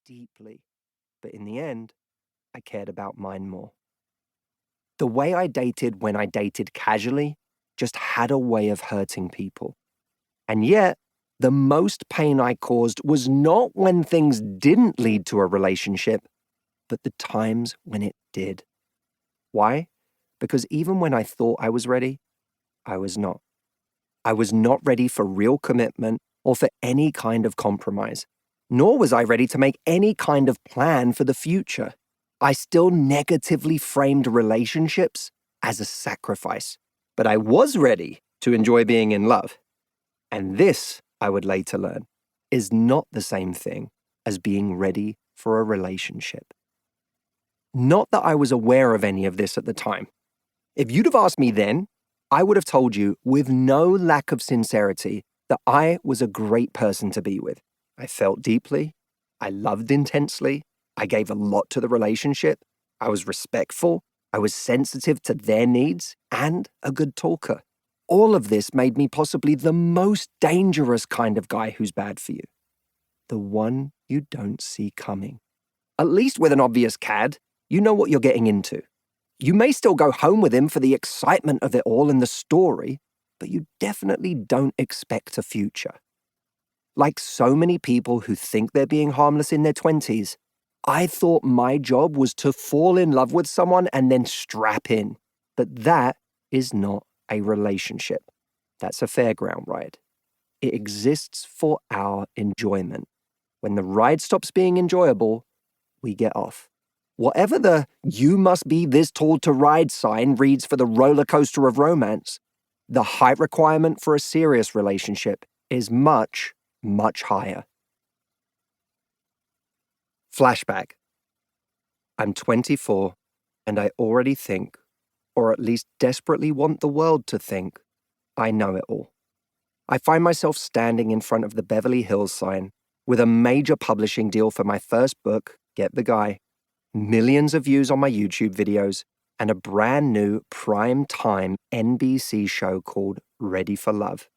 deeply. But in the end, I cared about mine more. The way I dated when I dated casually just had a way of hurting people. And yet, the most pain I caused was not when things didn't lead to a relationship, but the times when it did. Why? Because even when I thought I was ready, I was not. I was not ready for real commitment or for any kind of compromise, nor was I ready to make any kind of plan for the future. I still negatively framed relationships as a sacrifice, but I was ready to enjoy being in love. And this, I would later learn, is not the same thing as being ready for a relationship. Not that I was aware of any of this at the time. If you'd have asked me then, I would have told you with no lack of sincerity that I was a great person to be with. I felt deeply. I loved intensely. I gave a lot to the relationship. I was respectful. I was sensitive to their needs and a good talker. All of this made me possibly the most dangerous kind of guy who's bad for you. The one you don't see coming. At least with an obvious cad, you know what you're getting into. You may still go home with him for the excitement of it all and the story, but you definitely don't expect a future. Like so many people who think they're being harmless in their 20s, I thought my job was to fall in love with someone and then strap in. But that is not a relationship. That's a fairground ride. It exists for our enjoyment. When the ride stops being enjoyable, we get off. Whatever the "you must be this tall to ride" sign reads for the roller coaster of romance, the height requirement for a serious relationship is much, much higher. Flashback. I'm 24, and I already think, or at least desperately want the world to think, I know it all. I find myself standing in front of the Beverly Hills sign with a major publishing deal for my first book, Get the Guy, millions of views on my YouTube videos, and a brand new prime-time NBC show called Ready for Love.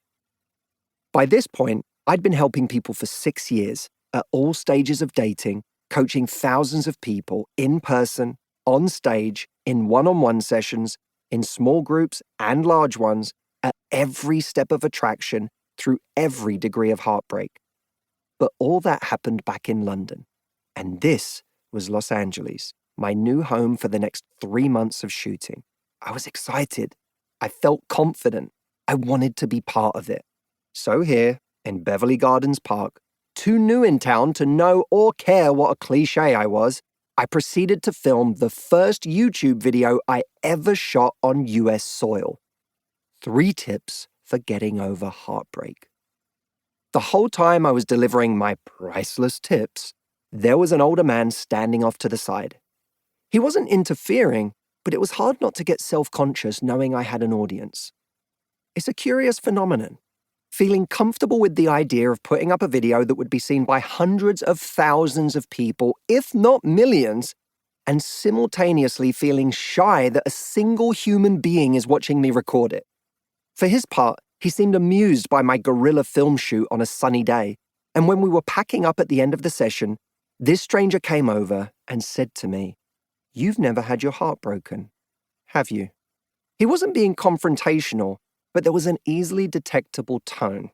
By this point, I'd been helping people for 6 years, at all stages of dating, coaching thousands of people in person, on stage, in one-on-one sessions, in small groups and large ones, at every step of attraction, through every degree of heartbreak. But all that happened back in London. And this was Los Angeles, my new home for the next 3 months of shooting. I was excited. I felt confident. I wanted to be part of it. So here, in Beverly Gardens Park, too new in town to know or care what a cliche I was, I proceeded to film the first YouTube video I ever shot on US soil. 3 tips for getting over heartbreak. The whole time I was delivering my priceless tips, there was an older man standing off to the side. He wasn't interfering, but it was hard not to get self-conscious knowing I had an audience. It's a curious phenomenon. Feeling comfortable with the idea of putting up a video that would be seen by hundreds of thousands of people, if not millions, and simultaneously feeling shy that a single human being is watching me record it. For his part, he seemed amused by my guerrilla film shoot on a sunny day, and when we were packing up at the end of the session, this stranger came over and said to me, "You've never had your heart broken, have you?" He wasn't being confrontational, but there was an easily detectable tone.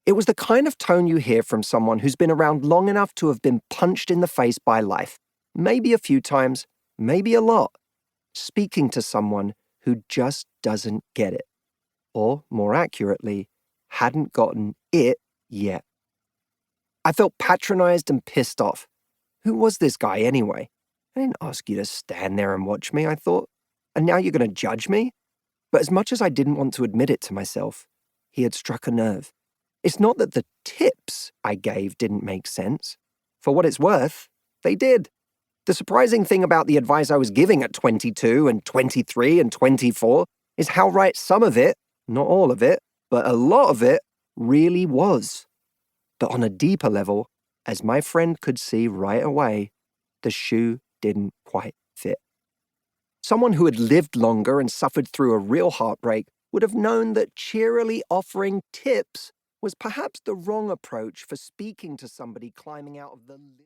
It was the kind of tone you hear from someone who's been around long enough to have been punched in the face by life, maybe a few times, maybe a lot, speaking to someone who just doesn't get it, or more accurately, hadn't gotten it yet. I felt patronized and pissed off. Who was this guy anyway? I didn't ask you to stand there and watch me, I thought. And now you're going to judge me? But as much as I didn't want to admit it to myself, he had struck a nerve. It's not that the tips I gave didn't make sense. For what it's worth, they did. The surprising thing about the advice I was giving at 22 and 23 and 24 is how right some of it, not all of it, but a lot of it, really was. But on a deeper level, as my friend could see right away, the shoe didn't quite fit. Someone who had lived longer and suffered through a real heartbreak would have known that cheerily offering tips was perhaps the wrong approach for speaking to somebody climbing out of the